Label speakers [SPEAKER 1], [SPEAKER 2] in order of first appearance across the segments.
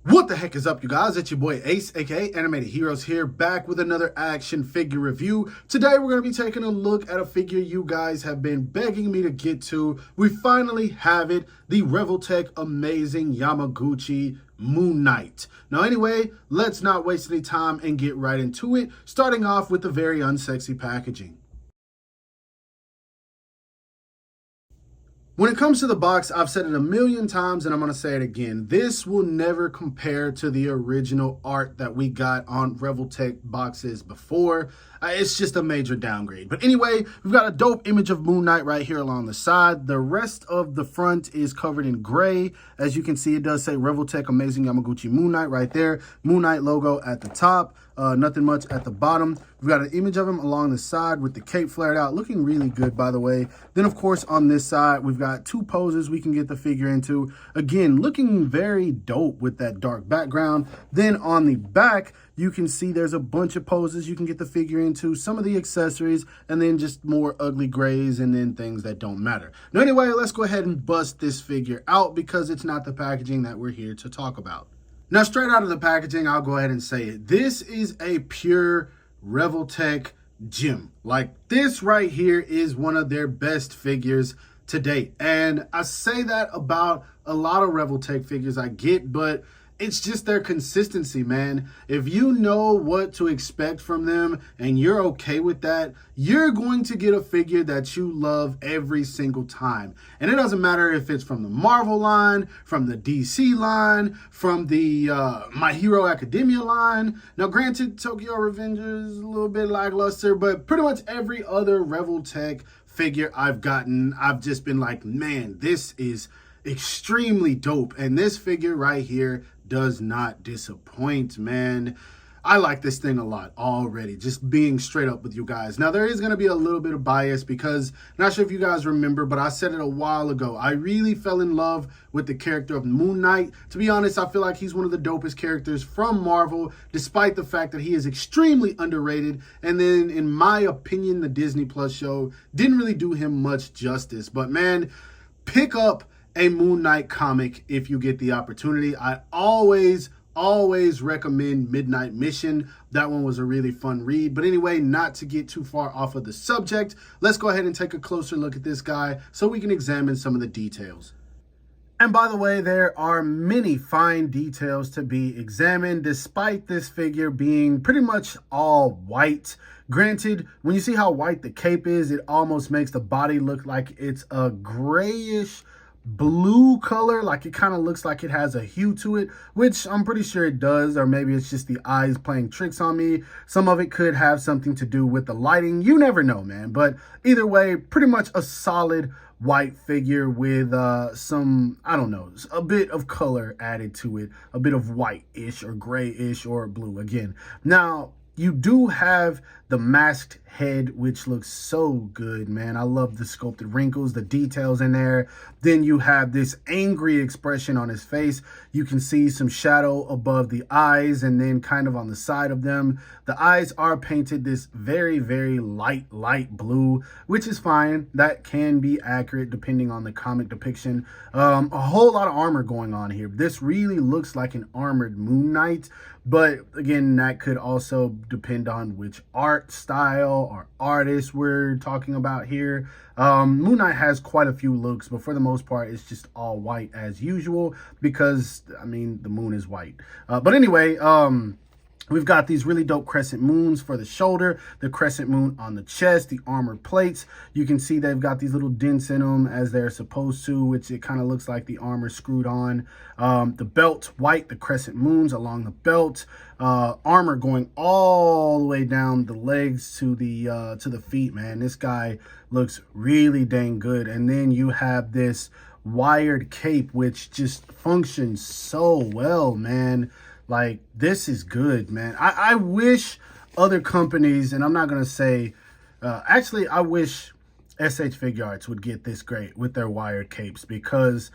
[SPEAKER 1] What the heck is up, you guys? It's your boy Ace, aka Animated Heroes here, back with another action figure review. Today we're going to be taking a look at a figure you guys have been begging me to get to. We finally have it, the Revoltech amazing Yamaguchi Moon Knight. Now anyway, let's not waste any time and get right into it, starting off with the very unsexy packaging. When it comes to the box, I've said it a million times and I'm going to say it again. This will never compare to the original art that we got on Revoltech boxes before. It's just a major downgrade. But anyway, we've got a dope image of Moon Knight right here along the side. The rest of the front is covered in gray. As you can see, it does say Revoltech Amazing Yamaguchi Moon Knight right there. Moon Knight logo at the top. Nothing much at the bottom. We've got an image of him along the side with the cape flared out, looking really good, by the way. Then, of course, on this side, we've got two poses we can get the figure into. Again, looking very dope with that dark background. Then on the back, you can see there's a bunch of poses you can get the figure into, some of the accessories, and then just more ugly grays and then things that don't matter. Now, anyway, let's go ahead and bust this figure out because it's not the packaging that we're here to talk about. Now, straight out of the packaging, I'll go ahead and say it. This is a pure Revoltech gem. Like, this right here is one of their best figures to date. And I say that about a lot of Revoltech figures I get, but it's just their consistency, man. If you know what to expect from them and you're okay with that, you're going to get a figure that you love every single time. And it doesn't matter if it's from the Marvel line, from the DC line, from the My Hero Academia line. Now, granted, Tokyo Revengers is a little bit lackluster, but pretty much every other Revoltech figure I've gotten, I've just been like, man, this is extremely dope. And this figure right here does not disappoint, man. I like this thing a lot already, just being straight up with you guys. Now, there is going to be a little bit of bias because, not sure if you guys remember, but I said it a while ago. I really fell in love with the character of Moon Knight. To be honest, I feel like he's one of the dopest characters from Marvel, despite the fact that he is extremely underrated. And then, in my opinion, the Disney Plus show didn't really do him much justice. But man, pick up a Moon Knight comic if you get the opportunity. I always recommend Midnight Mission. That one was a really fun read. But anyway, not to get too far off of the subject, let's go ahead and take a closer look at this guy so we can examine some of the details. And by the way, there are many fine details to be examined, despite this figure being pretty much all white. Granted, when you see how white the cape is, it almost makes the body look like it's a grayish blue color, like it kind of looks like it has a hue to it, which I'm pretty sure it does, or maybe it's just the eyes playing tricks on me. Some of it could have something to do with the lighting. You never know, man. But either way, pretty much a solid white figure with some, I don't know, a bit of color added to it, a bit of white-ish or gray-ish or blue again. Now, you do have the masked head, which looks so good, man. I love the sculpted wrinkles, the details in there. Then you have this angry expression on his face. You can see some shadow above the eyes and then kind of on the side of them. The eyes are painted this very, very light blue, which is fine. That can be accurate depending on the comic depiction. A whole lot of armor going on here. This really looks like an armored Moon Knight. But again, that could also depend on which art style or artist we're talking about here. Moon Knight has quite a few looks, but for the most part, it's just all white as usual because, I mean, the moon is white. But anyway, we've got these really dope crescent moons for the shoulder, the crescent moon on the chest, the armor plates. You can see they've got these little dents in them as they're supposed to, which it kind of looks like the armor screwed on. The belt, white, the crescent moons along the belt. Armor going all the way down the legs to the feet, man. This guy looks really dang good. And then you have this wired cape, which just functions so well, man. Like, this is good, man. I wish other companies, and I'm not going to say, actually, I wish SH Figure Arts would get this great with their wired capes because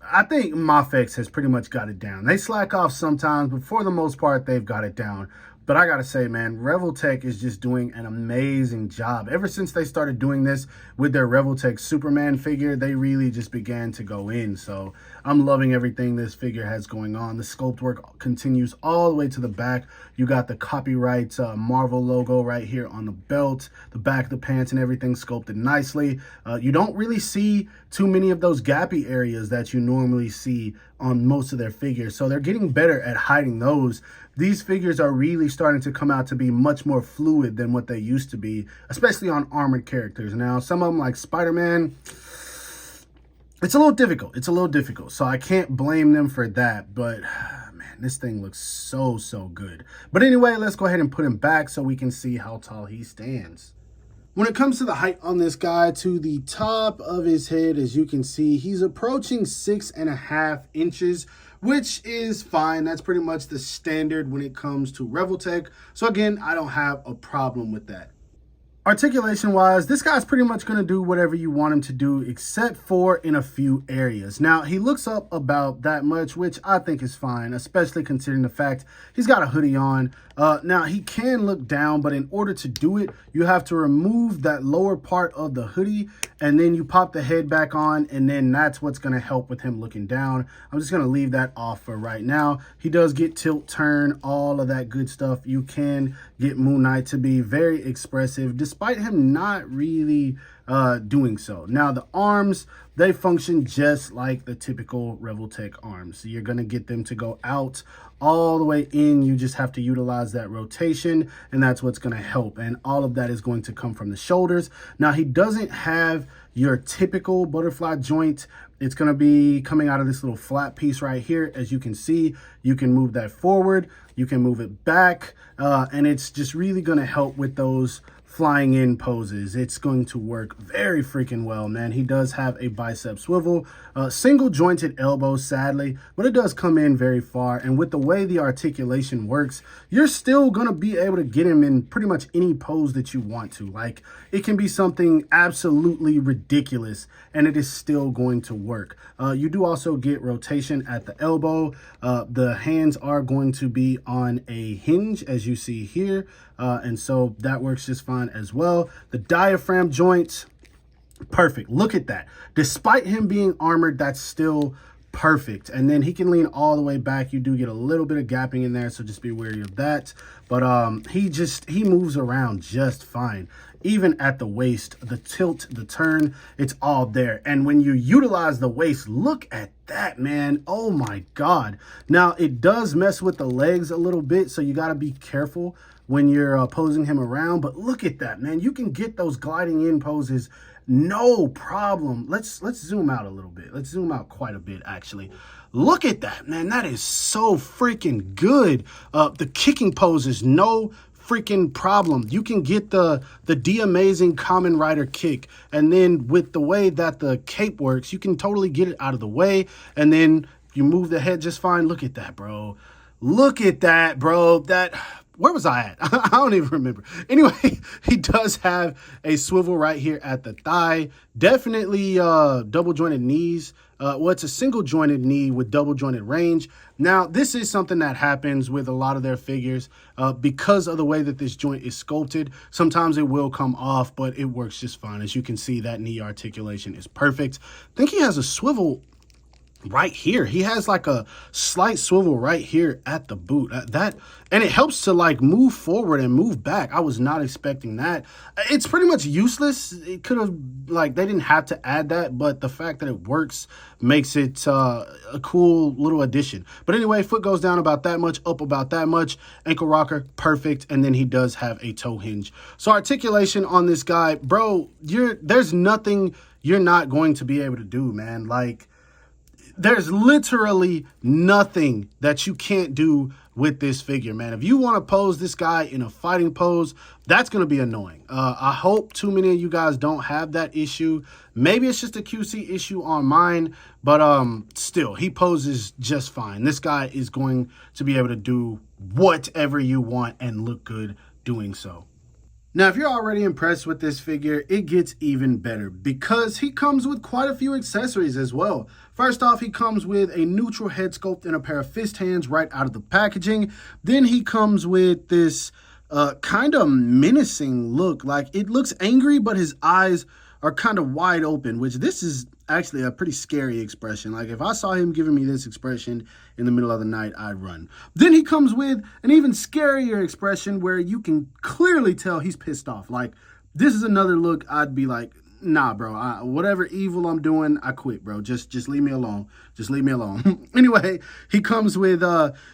[SPEAKER 1] I think Mafex has pretty much got it down. They slack off sometimes, but for the most part, they've got it down. But I gotta say, man, Revoltech is just doing an amazing job. Ever since they started doing this with their Revoltech Superman figure, they really just began to go in. So I'm loving everything this figure has going on. The sculpt work continues all the way to the back. You got the copyright Marvel logo right here on the belt, the back of the pants and everything sculpted nicely. You don't really see too many of those gappy areas that you normally see on most of their figures. So they're getting better at hiding those. These figures are really starting to come out to be much more fluid than what they used to be, especially on armored characters. Now, some of them like Spider-Man, it's a little difficult. It's a little difficult. So I can't blame them for that. But man, this thing looks so good. But anyway, let's go ahead and put him back so we can see how tall he stands. When it comes to the height on this guy, to the top of his head, as you can see, he's approaching 6.5 inches, which is fine. That's pretty much the standard when it comes to Revoltech. So again, I don't have a problem with that. Articulation wise, this guy's pretty much going to do whatever you want him to do, except for in a few areas. Now, he looks up about that much, which I think is fine, especially considering the fact he's got a hoodie on. Now, he can look down, but in order to do it, you have to remove that lower part of the hoodie, and then you pop the head back on, and then that's what's going to help with him looking down. I'm just going to leave that off for right now. He does get tilt, turn, all of that good stuff. You can get Moon Knight to be very expressive, despite him not really doing so. Now, the arms, they function just like the typical Revoltech arms. So you're going to get them to go out all the way in. You just have to utilize that rotation, and that's what's going to help. And all of that is going to come from the shoulders. Now, he doesn't have your typical butterfly joint. It's going to be coming out of this little flat piece right here. As you can see, you can move that forward, you can move it back, and it's just really going to help with those flying in poses. It's going to work very freaking well, man. He does have a bicep swivel, single jointed elbow, sadly, but it does come in very far. And with the way the articulation works, you're still going to be able to get him in pretty much any pose that you want to. Like, it can be something absolutely ridiculous and it is still going to work. You do also get rotation at the elbow. The hands are going to be on a hinge, as you see here. And so that works just fine as well. The diaphragm joints, perfect. Look at that. Despite him being armored, that's still perfect. And then he can lean all the way back. You do get a little bit of gapping in there, so just be wary of that. But he moves around just fine. Even at the waist, the tilt, the turn, it's all there. And when you utilize the waist, look at that, man. Oh my God. Now, it does mess with the legs a little bit, so you got to be careful when you're posing him around. But look at that, man. You can get those gliding in poses no problem. Let's zoom out a little bit. Let's zoom out quite a bit, actually. Look at that, man. That is so freaking good. The kicking pose is no freaking problem. You can get the D-Amazing Kamen Rider kick, and then with the way that the cape works, you can totally get it out of the way, and then you move the head just fine. Look at that, bro. Look at that, bro. Where was I at? I don't even remember. Anyway, he does have a swivel right here at the thigh. Definitely double jointed knees. Well, it's a single jointed knee with double jointed range. Now, this is something that happens with a lot of their figures because of the way that this joint is sculpted. Sometimes it will come off, but it works just fine. As you can see, that knee articulation is perfect. I think he has a swivel right here. He has like a slight swivel right here at the boot. And it helps to like move forward and move back. I was not expecting that. It's pretty much useless. It could have, like, they didn't have to add that, but the fact that it works makes it a cool little addition. But anyway, foot goes down about that much, up about that much, ankle rocker, perfect. And then he does have a toe hinge. So articulation on this guy, bro, there's nothing you're not going to be able to do, man. Like, there's literally nothing that you can't do with this figure, man. If you want to pose this guy in a fighting pose, that's going to be annoying. I hope too many of you guys don't have that issue. Maybe it's just a QC issue on mine, but still, he poses just fine. This guy is going to be able to do whatever you want and look good doing so. Now, if you're already impressed with this figure, it gets even better because he comes with quite a few accessories as well. First off, he comes with a neutral head sculpt and a pair of fist hands right out of the packaging. Then he comes with this kind of menacing look. Like, it looks angry, but his eyes are kind of wide open, which this is actually a pretty scary expression. Like, if I saw him giving me this expression in the middle of the night, I'd run. Then he comes with an even scarier expression where you can clearly tell he's pissed off. Like, this is another look I'd be like, nah, bro, whatever evil I'm doing, I quit, bro. Just leave me alone. Just leave me alone. Anyway, he comes with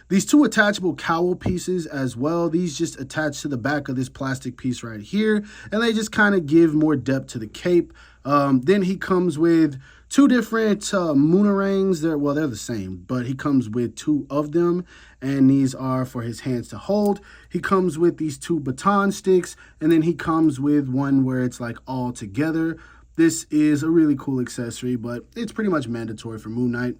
[SPEAKER 1] these two attachable cowl pieces as well. These just attach to the back of this plastic piece right here, and they just kind of give more depth to the cape. Then he comes with two different moonarangs. They're the same, but he comes with two of them, and these are for his hands to hold. He comes with these two baton sticks, and then he comes with one where it's like all together. This is a really cool accessory, but it's pretty much mandatory for Moon Knight.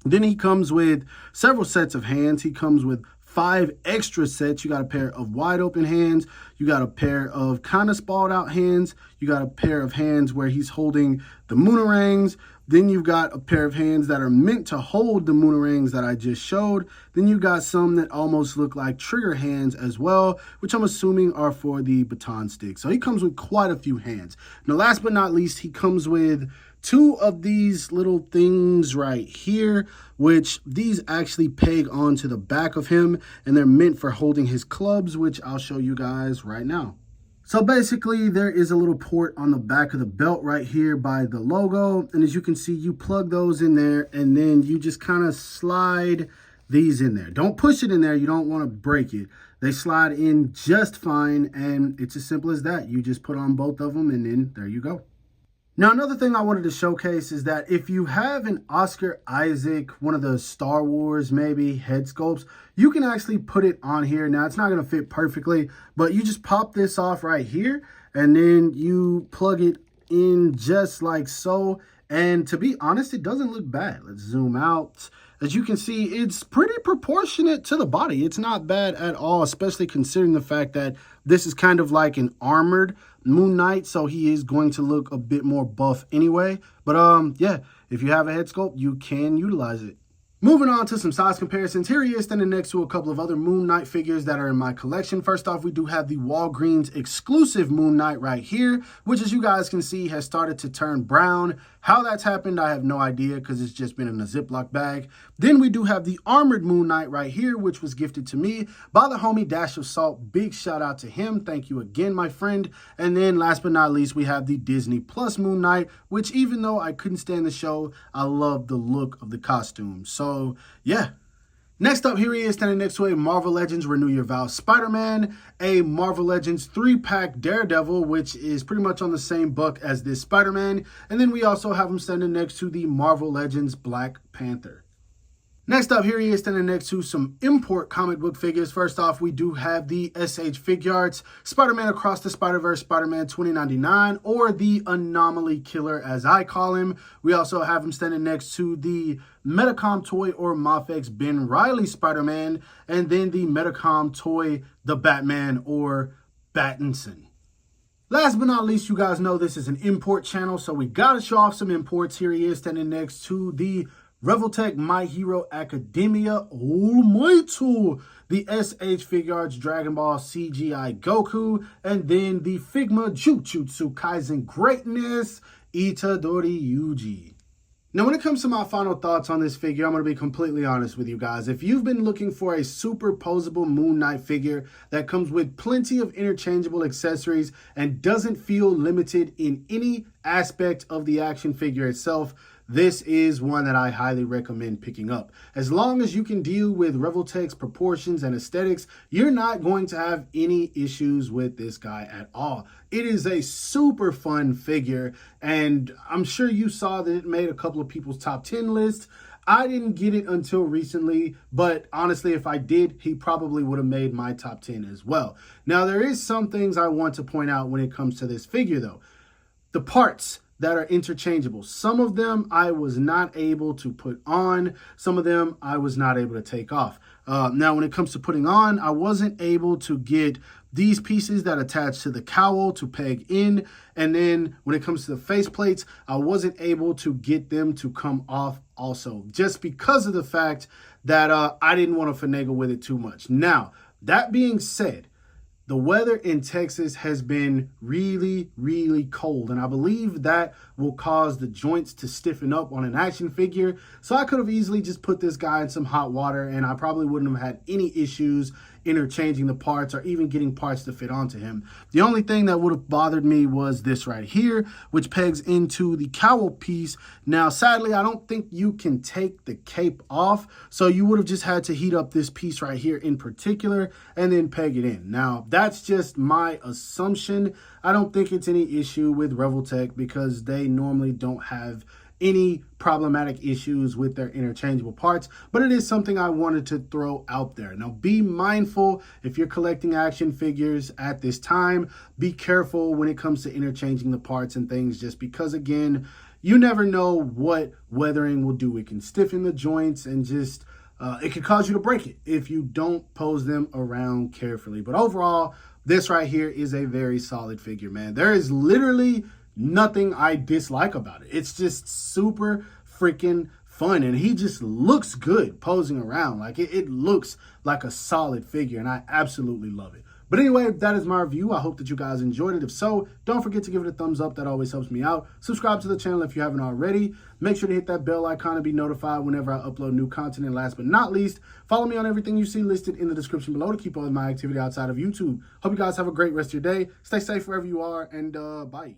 [SPEAKER 1] Then he comes with several sets of hands. He comes with 5 extra sets. You got a pair of wide open hands. You got a pair of kind of spalled out hands. You got a pair of hands where he's holding the moonarangs. Then you've got a pair of hands that are meant to hold the moonarangs that I just showed. Then you got some that almost look like trigger hands as well, which I'm assuming are for the baton stick. So he comes with quite a few hands. Now, last but not least, he comes with 2 of these little things right here, which these actually peg onto the back of him, and they're meant for holding his clubs, which I'll show you guys right now. So basically, there is a little port on the back of the belt right here by the logo, and as you can see, you plug those in there, and then you just kind of slide these in there. Don't push it in there. You don't want to break it. They slide in just fine, and it's as simple as that. You just put on both of them, and then there you go. Now, another thing I wanted to showcase is that if you have an Oscar Isaac, one of the Star Wars maybe head sculpts, you can actually put it on here. Now, it's not going to fit perfectly, but you just pop this off right here, and then you plug it in just like so. And to be honest, it doesn't look bad. Let's zoom out. As you can see, it's pretty proportionate to the body. It's not bad at all, especially considering the fact that this is kind of like an armored Moon Knight, so he is going to look a bit more buff anyway. But yeah, if you have a head sculpt, you can utilize it. Moving on to some size comparisons, here he is standing next to a couple of other Moon Knight figures that are in my collection. First off, we do have the Walgreens exclusive Moon Knight right here, which as you guys can see has started to turn brown. How that's happened, I have no idea because it's just been in a Ziploc bag. Then we do have the armored Moon Knight right here, which was gifted to me by the homie Dash of Salt. Big shout out to him. Thank you again, my friend. And then last but not least, we have the Disney Plus Moon Knight, which even though I couldn't stand the show, I love the look of the costume. So yeah. Next up, here he is standing next to a Marvel Legends Renew Your Vows Spider-Man, a Marvel Legends 3-pack Daredevil, which is pretty much on the same buck as this Spider-Man. And then we also have him standing next to the Marvel Legends Black Panther. Next up, here he is standing next to some import comic book figures. First off, we do have the SH Figuarts Spider-Man Across the Spider-Verse Spider-Man 2099, or the Anomaly Killer as I call him. We also have him standing next to the Metacom toy or Mafex Ben Reilly Spider-Man, and then the Metacom toy The Batman or Battinson. Last but not least, you guys know this is an import channel, so we gotta show off some imports. Here he is standing next to the Revoltech My Hero Academia Almighty, the SH Figuarts Dragon Ball CGI Goku, and then the Figma Jujutsu Kaisen Greatness Itadori Yuji. Now, when it comes to my final thoughts on this figure, I'm going to be completely honest with you guys. If you've been looking for a superposable Moon Knight figure that comes with plenty of interchangeable accessories and doesn't feel limited in any aspect of the action figure itself, this is one that I highly recommend picking up. As long as you can deal with Revoltech's proportions and aesthetics, you're not going to have any issues with this guy at all. It is a super fun figure, and I'm sure you saw that it made a couple of people's top 10 lists. I didn't get it until recently, but honestly, if I did, he probably would have made my top 10 as well. Now, there is some things I want to point out when it comes to this figure, though. The parts that are interchangeable. Some of them I was not able to put on. Some of them I was not able to take off. Now, when it comes to putting on, I wasn't able to get these pieces that attach to the cowl to peg in. And then when it comes to the face plates, I wasn't able to get them to come off also, just because of the fact that I didn't want to finagle with it too much. Now, that being said, the weather in Texas has been really, really cold, and I believe that will cause the joints to stiffen up on an action figure. So I could have easily just put this guy in some hot water, and I probably wouldn't have had any issues interchanging the parts or even getting parts to fit onto him. The only thing that would have bothered me was this right here, which pegs into the cowl piece. Now, sadly, I don't think you can take the cape off, so you would have just had to heat up this piece right here in particular and then peg it in. Now, that's just my assumption. I don't think it's any issue with Revoltech because they normally don't have any problematic issues with their interchangeable parts, but it is something I wanted to throw out there. Now, be mindful if you're collecting action figures at this time. Be careful when it comes to interchanging the parts and things, just because, again, you never know what weathering will do. It can stiffen the joints and just it can cause you to break it if you don't pose them around carefully. But overall, this right here is a very solid figure, man. There is literally nothing I dislike about it. It's just super freaking fun, and he just looks good posing around. Like it looks like a solid figure, and I absolutely love it. But anyway, that is my review. I hope that you guys enjoyed it. If so, don't forget to give it a thumbs up. That always helps me out. Subscribe to the channel if you haven't already. Make sure to hit that bell icon to be notified whenever I upload new content. And last but not least, follow me on everything you see listed in the description below to keep up with my activity outside of YouTube. Hope you guys have a great rest of your day. Stay safe wherever you are, and bye.